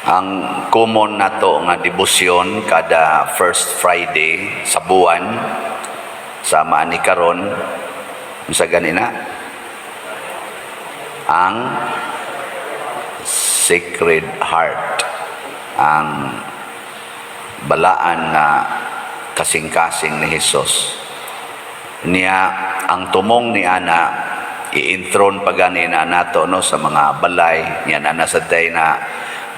Ang common nato nga debosyon kada first Friday sa buwan sama ni karon sa ganina ang Sacred Heart, ang balaan na kasing-kasing ni Hesus. Niya ang tumong ni ana i-intron pagani na nato no sa mga balay niya na sa day na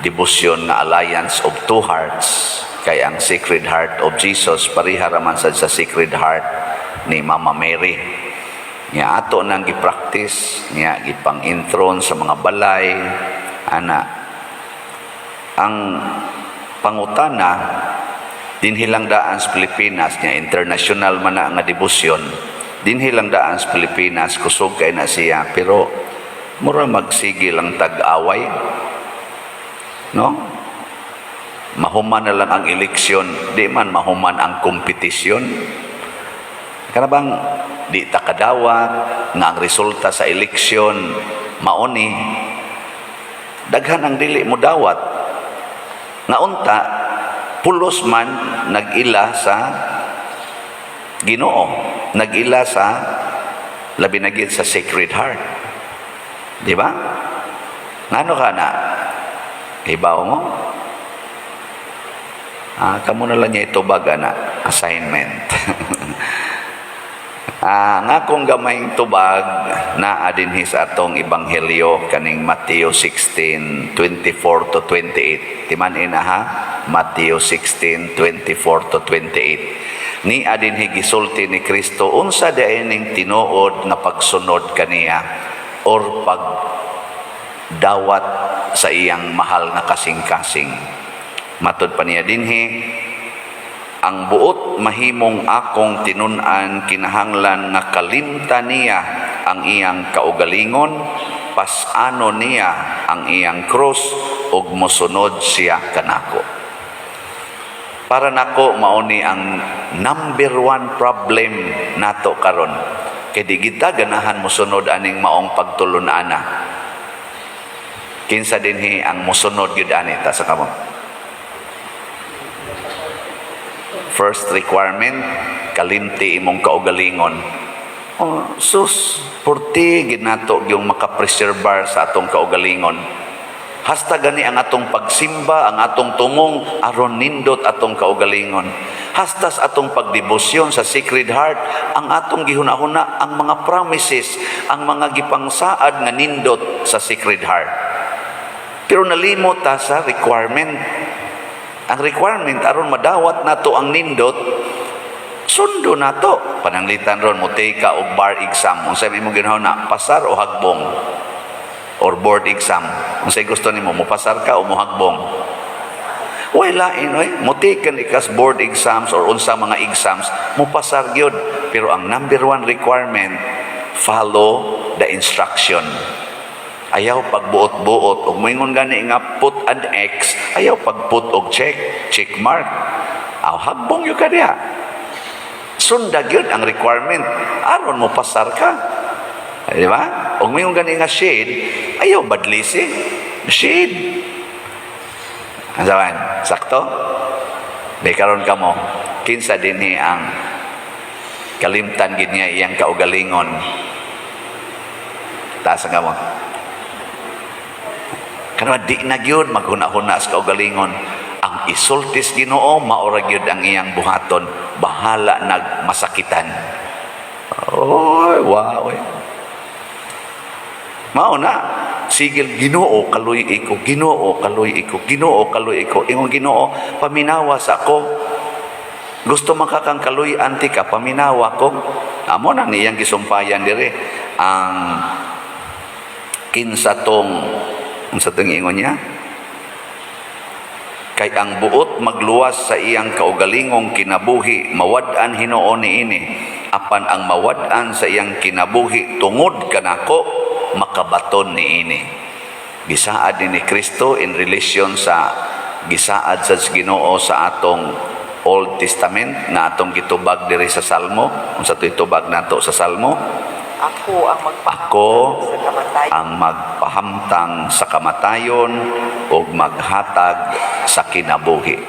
debosyon na Alliance of Two Hearts, kay ang Sacred Heart of Jesus pariha raman sa Sacred Heart ni Mama Mary. Niya ato nang gi-practice, niya gipang-intron sa mga balay ana. Ang pangutana dinhilang daan sa Pilipinas niya international man na nga debosyon, dinhilang daan sa Pilipinas kusog kay na siya, pero mura magsige lang tag-away, no? Mahuman na lang ang eleksyon, di man mahuman ang kompetisyon. Karabang di ta kadawat nga ang resulta sa eleksyon mauni, daghan ang dili mo dawat nga unta pulos man nag-ila sa Ginoo, nag-ila sa labi na gid sa Sacred Heart, di ba? Ngano ka na ibaw mo? Kamo na lang niya itubag na assignment. Nga kung gamayng tubag na adinhi sa atong ebanghelyo kaning Mateo 16:24 to 28. Timan-in ha, Mateo 16:24 to 28. Ni adinhi gisulti ni Kristo unsa daayning tinuod nga pagsunod kaniya or pagdawat sa iyang mahal nga kasing-kasing. Matud pa niya dinhi, ang buot mahimong akong tinun-an kinahanglan nga kalimtan niya ang iyang kaugalingon, pas-ano niya ang iyang krus ug mosunod siya kanako. Para nako mauni ang number one problem nato karon, kay di kita ganahan mosunod aning maong pagtulun-ana. Kinsa dinhi ang mosunod gyud ani ta sa kamo? First requirement, kalimti imong kaugalingon. Sus, purti ginato yung makapreserbar sa atong kaugalingon. Hasta gani ang atong pagsimba, ang atong tumong aron nindot atong kaugalingon. Hastas atong pagdebosyon sa Sacred Heart, ang atong gihuna-huna ang mga promises, ang mga gipangsaad nga nindot sa Sacred Heart. Pero nalimot ta sa requirement. Ang requirement aron madawat nato ang nindot, sundo nato. Pananglitan ron mo take ka og bar exam. Unsay imong ginahuna, pasar o hagbong? Or board exam. Unsay gusto nimo, mo pasar ka o mo hagbong? Wala inoy, mo take kan ikas board exams or unsa mga exams, mo pasar gyud. Pero ang number one requirement, follow the instruction. Ayaw pagbuot-buot og moingon gani nga put an X, ayaw pagput og check mark. Hagbong yo ka diha. Sunda gyud ang requirement aron mo pasar ka. Di ba? Og moingon gani nga shade, ayaw badlisi. Shade. Asawan, sakto? Di karon kamo, kinsa dinhi ang kalimtan gid niya iyang kaugalingon. Taas nga mo. Karena di na gyud maghuna-huna sa kaugalingon. Ang isultis Ginoo maura gyud ang iyang buhaton, bahala nagmasakitan. Oy, wow. Mao na sigil Ginoo kaluy iko, Ginoo kaluy iko, Ginoo kaluy iko. Ingon Ginoo, paminawa sa ako. Gusto makakang kaluy anti ka, paminawa ko. Amo na niyang gisumpayan dire ang kinsatong unsa tong ingon niya, kay ang buot magluwas sa iyang kaugalingong kinabuhi mawad-an Hinoo niini, apan ang mawad-an sa iyang kinabuhi tungod kanako makabaton niini. Gisaad ni Kristo in relation sa gisaad sa Ginoo sa atong Old Testament na atong gitubag diri sa Salmo. Unsa to itubag nato sa Salmo? Ako ang Ako magpahamtang sa kamatayon. ang magpahamtang sa kamatayon o maghatag sa kinabuhi.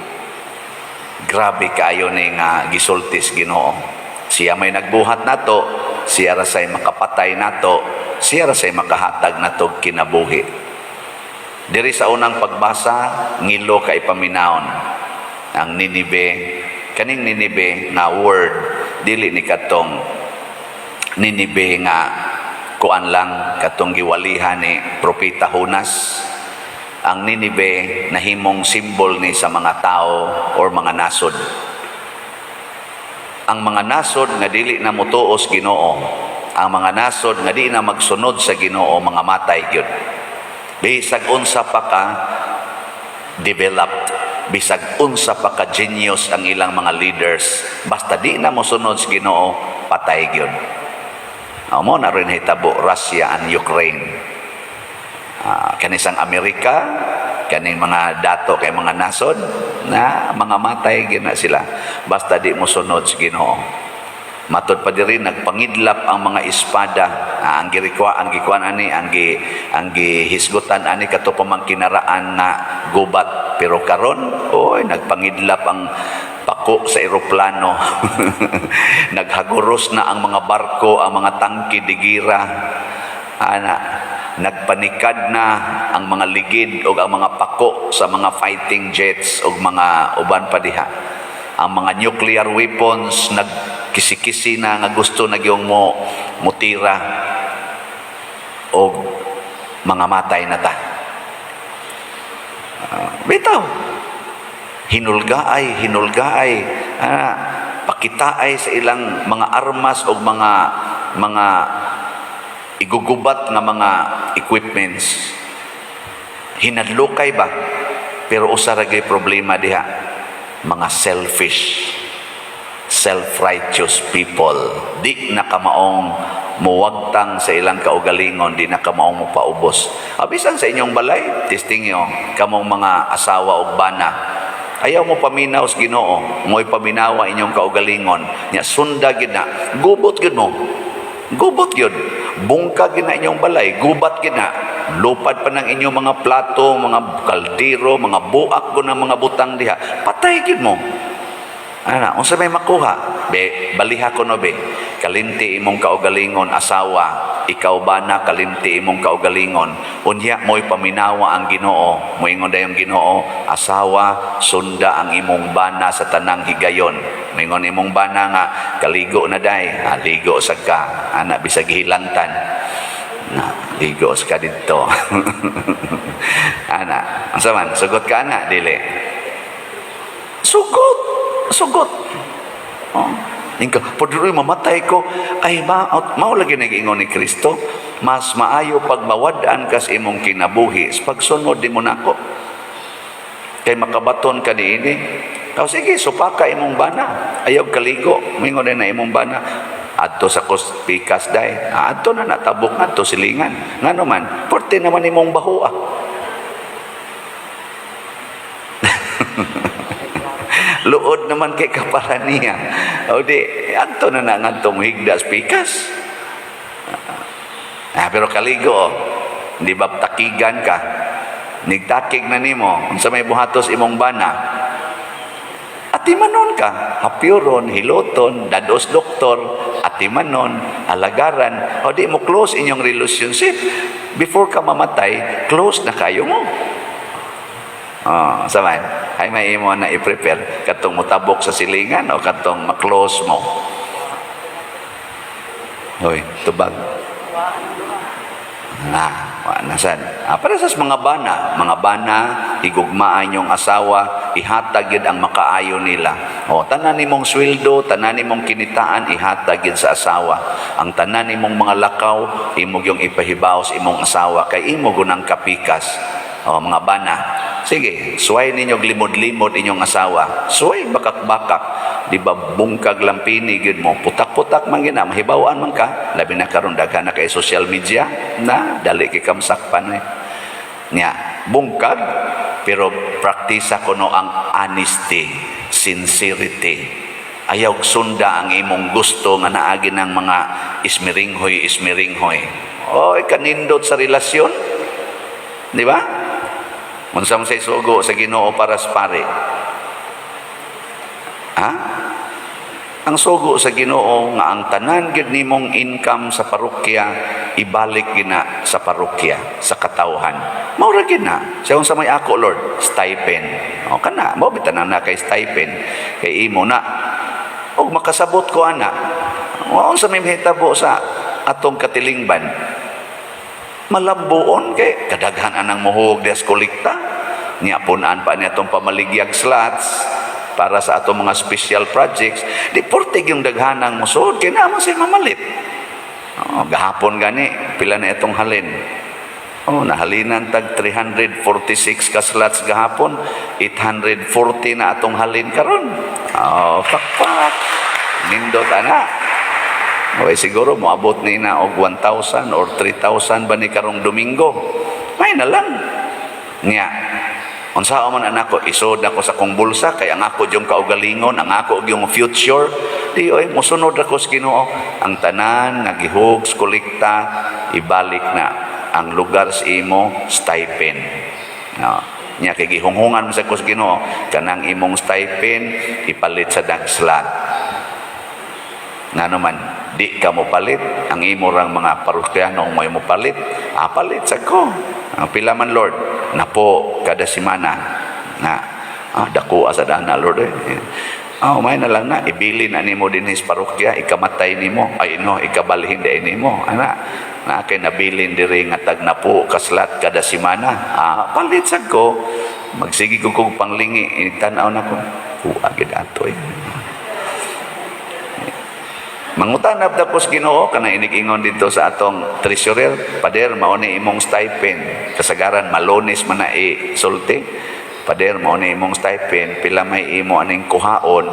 Grabe kayo ni nga gisultis Ginoo. Siya may nagbuhat nato, siya ra say makapatay nato, siya ra say makahatag nato kinabuhi. Diri sa unang pagbasa, ngilo kay paminawon ang Ninibe, kaning Ninibe nga word dili ni katong Ninibe nga kuan lang katong giwalihan ni propeta Jonas. Ang Ninibe nahimong simbol ni sa mga tao or mga nasod. Ang mga nasod nga dili na motuos Ginoo, ang mga nasod nga di na magsunod sa Ginoo, mga matay gyud. Bisag unsa pa ka developed, bisag unsa pa ka genius ang ilang mga leaders, basta di na mosunod sa Ginoo, patay gyud. Amo na rin hitabo Russia and Ukraine. Kanisang Amerika, kaning mga dato kay mga nasod na mga matay gina sila basta di mo sunod sa Ginoo. Matod pa diri nagpangidlap ang mga espada, ang gikuan ani ang gihisgutan ani kato pamangkinaraan na gubat, pero karon oy nagpangidlap ang pako sa eroplano. Naghaguros na ang mga barko, ang mga tangke digira. Nagpanikad na ang mga ligid o ang mga pako sa mga fighting jets o mga uban pa diha. Ang mga nuclear weapons nagkisi-kisi na nga gusto na gyung mutira o mga matay na ta. Bitaw, hinulgaay, pakitaay sa ilang mga armas o mga igugubat nga mga equipments. Hinadlokay ba? Pero usa ra gyud problema diha, mga self-righteous people. Di na kamaong muwagtang sa ilang kaugalingon, di na kamaong mopaubos. Abisan sa inyong balay, testing nyo, kamong mga asawa o bana, ayaw mo paminaw sa Ginoo, mo'y paminawa inyong kaugalingon, nya sunda gid na, gubot gid mo. Gubot yun. Bungkag na inyong balay. Gubat gina. Lupad pa ng inyong mga plato, mga kaldero, mga buak ko ng mga butang diha. Patay gid mo. Unsa may makuha? Be, baliha ko no be. Kalinti imong kaugalingon asawa. Ikaw bana kalinti imong kaugalingon. Unya mo'y paminawa ang Ginoo. Moingon dayong Ginoo, asawa sunda ang imong bana sa tanang higayon. Moingon imong bana nga kaligo na day, ligo sa ka. Ana bisag hilantan. Ligo sa ka dito. Ana, unsa man sugot ka ana dili? Sugot. Ingka, padulong mamatay ko, ay mao lagi nag-ingon ni Kristo, mas maayo pag mawadaan ka sa imong kinabuhi, pagsunod di mo nako. Kay makabaton ka niini. Sige, supaka imong bana. Ayaw kaligo, mingon na imong bana. Adto sa pikas day. Adto na natabok adto silingan. Ngano man, porte naman imong bahua. Luod naman kay kaparaniya. O di, anto na nangantong higdas pikas. Pero kaligo, di ba takigan ka? Nigtakig na nimo, unsa may buhatos imong bana. Atimanon ka, hapyuron, hiloton, dados doktor, atimanon, alagaran. O di mo close inyong relationship. Before ka mamatay, close na kayo mo. Saman, ay may imo na i-prepare katong mutabok sa silingan o katong maklose mo. Hoy, tubag. Nasan? Para sa mga bana, higugmaan yung asawa, ihatag yun ang makaayo nila. Tanan nimong sweldo, tanan nimong kinitaan, ihatag yun sa asawa. Ang tanan nimong mga lakaw, imog yung ipahibaw sa imong asawa, kay imog unang kapikas. Mga bana, sige, suway ninyo limod-limod inyong asawa. Suway bakak-bakak. Di ba bungkag lampini gid mo, putak-putak man gina, mahibawaan man ka. Labi na karon daghan na kay social media na dali kay kamsakpan nya. Bungkag pero praktisa ko no ang honesty, sincerity. ayaw sunda ang imong gusto nga naagi ng mga ismiringhoy. Oy, kanindot sa relasyon. Di ba? Unsam say sugo sa Ginoo para sa pare. Ha? Ang sugo sa Ginoo nga ang tanan gid nimong income sa parokya ibalik gina sa parokya sa katawhan. Mao ra gid na. Siya unsa may ako Lord, stipend. O kana, mao bitanan na kay stipend kay imo na. Og makasabot ko ana. Mao unsa may mahitabo sa atong katilingban. Malambuon kay kadaghan anang muhog des kolekta. Nya punan pa niya atong pamaligyag slots para sa atong mga special projects, di portig yung daghanang musod, kaya naman siya mamalit. Gahapon gani, pila na itong halin. Nahalinan tag 346 ka slots gahapon, 840 na atong halin karon. Pakpak. Nindot ana. Okay, siguro moabot ni na og 1,000 or 3,000 ba ni karong Domingo. May na lang. Nya, unsa man anak ko isod ako sa kong bulsa kay ang ako yung kaugalingon, ang ako yung future. Di oy mosunod ako sa Ginoo. Ang tanan nga gihugs kolekta ibalik na ang lugar sa imo stipend. No. Nya kay gihunghungan mo sa kus Ginoo kanang imong stipend ipalit sa dagslot. Nga naman, di ka mo palit ang imo rang mga parokyanong may mo palit. Palit sa ko. Ang pila man Lord na po kada semana na dako sa dana Lord may na lang na ibili na nimo din sa parokya ikamatay nimo ikabalhin din nimo ana na kay nabilin diri nga tag na po kaslat kada semana palit sad ko magsigi ko kog panglingi tan-aw na ko agad ato mangutanap dapos Ginoo kana inig-ingon dito sa atong treasurer, Pader mao ni imong stipend. Kasagaran malonis man na sulti. Pader mao ni imong stipend, pila may imo aning kuhaon.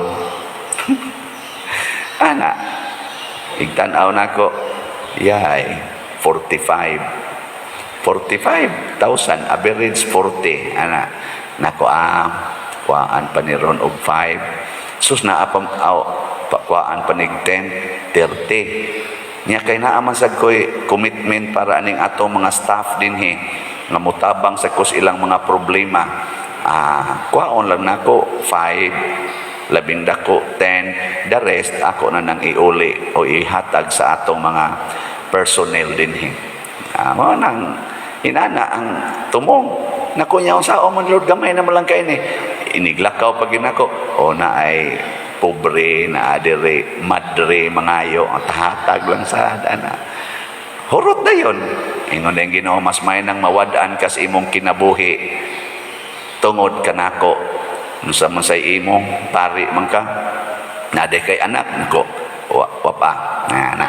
Ana. Igtan-aw nako. Yay, 45,000 average 40 ana. Nako kuan pa ni ron og 5. Sus na apam pakuaan panig 10, 30. Niya kay naaman sad ko'y commitment para aning atong mga staff dinhi nga mutabang sa kus ilang mga problema. Kuhaon lang nako 5, labing dako 10, the rest ako na nang iuli o ihatag sa atong mga personnel dinhi. Mao nang inana ang tumong nako nya sa man Lord gamay na lang kay ni iniglakaw pag ginako na ay pobre na adere madre mangayo ang tahatag lang sa dana hurot na yun ingon na yung Ginoo mas may nang mawadaan kas imong kinabuhi tungod kanako unsa man say imo pari man ka nade kay anak nako wapa na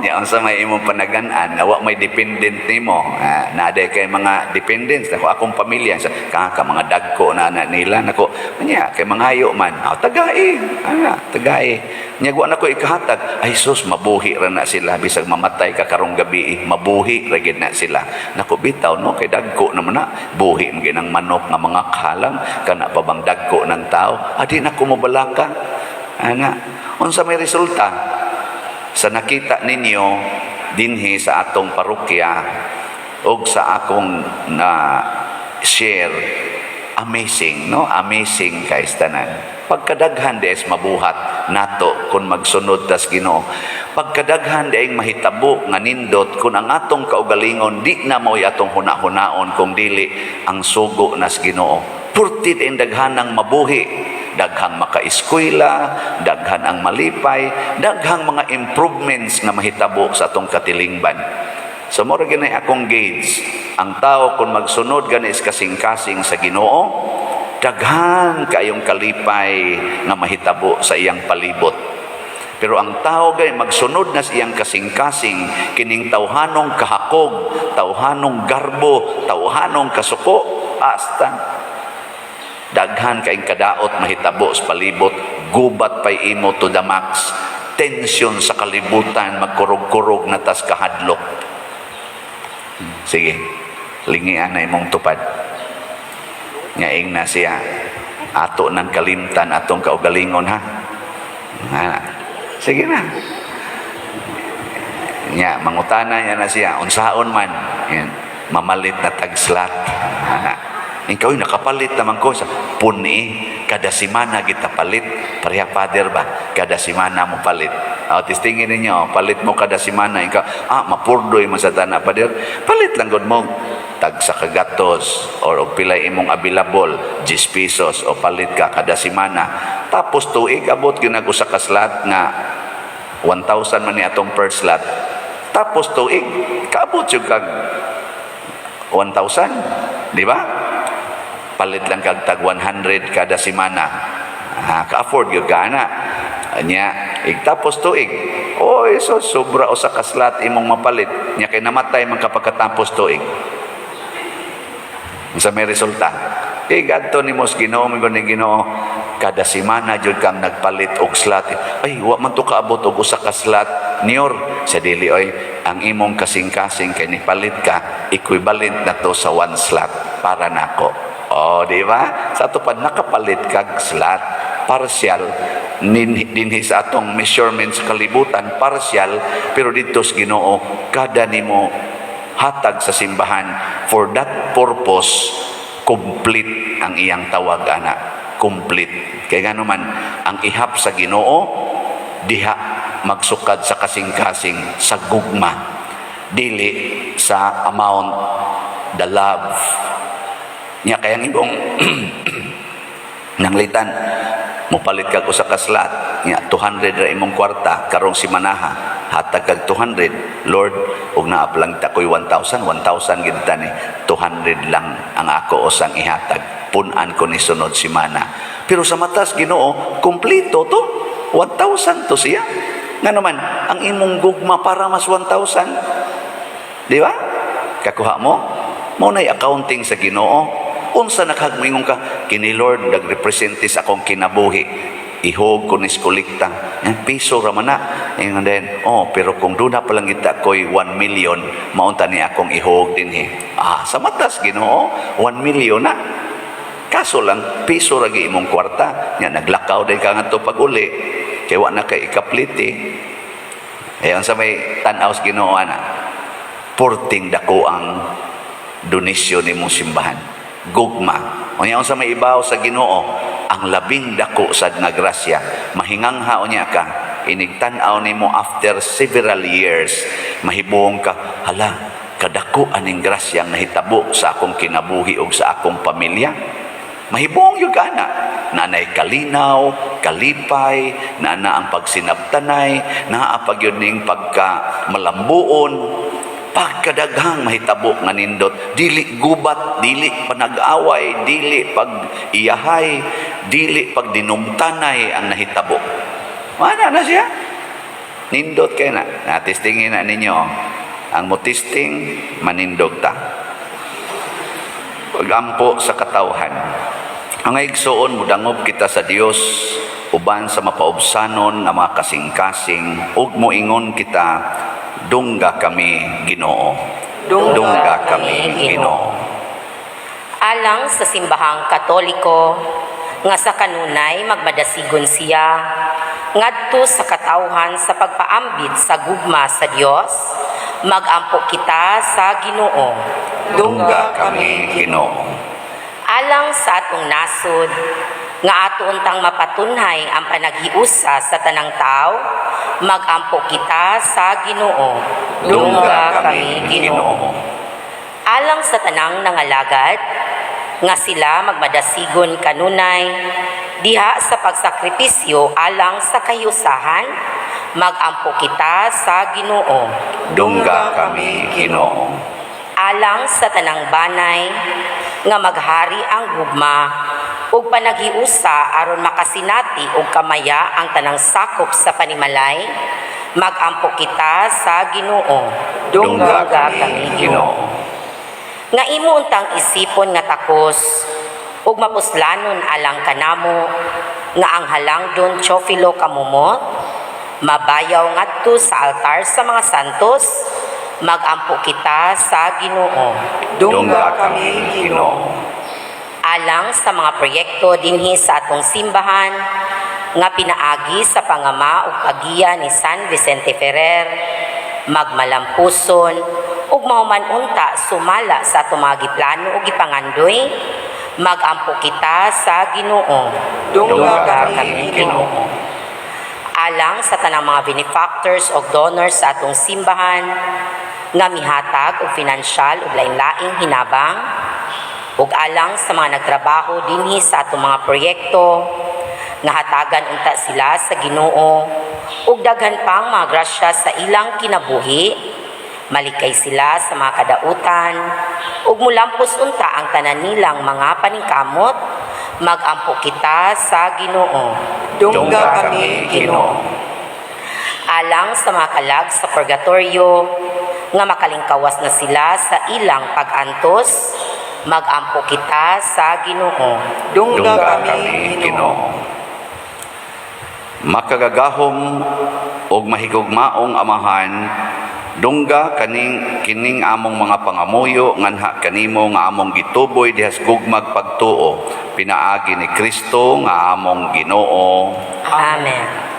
nya unsa may imong panaganan wa may dependent nimo nade kay mga dependents nako akong pamilya sa mga dagko na nila nako nya kay mangayo man tagai nya wa nako ikahatag ay sus mabuhi ra na sila bisag mamatay ka karong gabi mabuhi ra gid na sila nako bitaw no kay dagko naman na buhi man ginang manok nga mga kalam kana pa bang dagko ng tao adi na ko mobalaka ana unsa may resulta sa nakita ninyo dinhi sa atong parokya og sa akong na share amazing guys tanan pagkadaghan des mabuhat nato kun magsunod tas Ginoo pagkadaghan daing mahitabo nga nindot kun ang atong kaugalingon di na mo'y atong hunahunaon kung dili ang sugo nas Ginoo purtit ang daghanang mabuhi daghang makaeskwela, daghan ang malipay, daghang mga improvements nga mahitabo sa atong katilingban. So mora ginay akong gauge, ang tao kung magsunod ganis kasing-kasing sa Ginoo, daghan kayong kalipay nga mahitabo sa iyang palibot. Pero ang tao gay magsunod na sa iyang kasing-kasing kining tawhanong kahakog, tawhanong garbo, tawhanong kasuko, hasta daghan kaing kadaot mahitabo sa palibot gubat pay imo to the max tension sa kalibutan magkurog-kurog na tas kahadlok sige lingian na imong tupad ngaing na siya Ato ng kalimtan atong kaugalingon ha. Sige na. Nya mangutana niya na siya unsaon man yan, mamalit na tagslat. Ikaw nakapalit naman ko sa puni kada semana kita palit. Pareha father ba? Kada semana mo palit. Tistingin ninyo, palit mo kada semana. Ikaw, mapurdoy mo sa tana father. Palit lang gud mo tag sa kagatos or pilay imong available 10 pesos o palit ka kada semana. Tapos tuig abot gyud sa kaslat nga 1,000 man ni atong per slot. Tapos tuig kaabot jud kag 1,000, di ba? Palit lang kag tag 100 kada semana. Ka-afford gyud ka ana. Nya tapos tuig. So sobra o sa kaslat imong mapalit. Nya kay namatay man kapagkatapos tuig. Sa may resulta. Gadto ni mos Ginoo mingon ni Ginoo kada semana jud kang nagpalit og slot. Wa man to kaabot og usa ka slot niyor sa dili ang imong kasing-kasing kay nipalit ka equivalent na to sa 1 slot para nako. Di ba? Sa ato pa nakapalit kag slot partial dinhi sa atong measurements kalibutan partial pero dito sa Ginoo kada nimo hatag sa simbahan for that purpose complete ang iyang tawag ana complete kay gano man ang ihap sa Ginoo diha magsukad sa kasing-kasing sa gugma dili sa amount the love nya kaya ibong nanglitan mopalit kag usa ka slot nya 200 ra imong kwarta karong simanaha hatag kag 200 Lord ug naa lang ta koy 1,000 gid tani 200 lang ang ako usang ihatag pun-an ko ni sunod semana pero sa matas Ginoo kompleto to 1,000 to siya nga naman ang imong gugma para mas 1,000 di ba kakuha mo nay accounting sa Ginoo unsa nakagmingon ka kini Lord nagrepresente sa akong kinabuhi ihog ko nis kolekta piso ra man na and then pero kung duna pa lang kita koy 1 million maunta ni akong ihog dinhi sa matas Ginoo 1 million na kaso lang piso ra gi imong kwarta nya naglakaw day ka ngadto pag uli kay wa na kay ikapliti ayon sa may tan-aw sa Ginoo ana porting dako ang donisyon nimong simbahan gugma. Unya sa may ibaw sa Ginoo ang labing dako sad nga grasya mahingangha unya ka inigtan-aw nimo after several years mahibong ka hala kadako aning grasyang nahitabo sa akong kinabuhi ug sa akong pamilya mahibong yun ka na nanay kalinaw kalipay na ang pagsinabtanay naapag yun ning pagka malambuon pagkadaghang mahitabo nga nindot dili gubat dili panag-away dili pag iyahay dili pag dinumtanay ang nahitabo mana na siya nindot kay na testingin na ninyo ang motisting manindog ta pagampo sa katawhan ang igsoon mudangob kita sa Dios uban sa mapaubsanon nga mga kasing-kasing ug moingon kita dungga kami Ginoo. Dungga kami Ginoo. Alang sa simbahang Katoliko nga sa kanunay magmadasigon siya ngadto sa katawhan sa pagpaambit sa gugma sa Dios magampo kita sa Ginoo. Dungga kami Ginoo. Alang sa atong nasod nga ato untang mapatunhay ang panaghiusa sa tanang tao magampo kita sa Ginoo. Dungga kami Ginoo. Alang sa tanang nangalagad nga sila magmadasigon kanunay diha sa pagsakripisyo alang sa kayusahan magampo kita sa Ginoo. Dungga kami Ginoo. Alang sa tanang banay nga maghari ang gugma ug panaghiusa aron makasinati og kamaya ang tanang sakop sa panimalay magampo kita sa Ginoo. Dungga kami Ginoo. Nga imo untang isipon nga takos ug mapuslanon alang kanamo nga ang halangdon Teofilo kamumot mabayaw ngadto sa altar sa mga santos magampo kita sa Ginoo. Dungga kami Ginoo. alang sa mga proyekto dinhi sa atong simbahan nga pinaagi sa pangama ug pagiya ni San Vicente Ferrer, magmalampuson ug mahuman unta sumala sa atong mga giplano ug gipangandoy, magampo kita sa Ginoo. Dungga kami, Ginoo. Alang sa tanang mga benefactors o donors sa atong simbahan nga mihatag og pinansyal ug lain-laing hinabang, ug alang sa mga nagtrabaho dinhi sa atong mga proyekto nga hatagan unta sila sa Ginoo ug daghan pang mga grasya sa ilang kinabuhi, malikay sila sa mga kadautan ug mulampos unta ang tanan nilang mga paningkamot, magampo kita sa Ginoo. Dungga kami, Ginoo. Alang sa mga kalag sa purgatorio nga makalingkawas na sila sa ilang pag-antos, magampo kita sa Ginoo. Dungga kami, Ginoo. Makagagahom og mahigugmaong amahan, dungga kining among mga pangamuyo nganha kanimo nga among gituboy dihas gugmag pagtuo, pinaagi ni Kristo nga among Ginoo. Amen.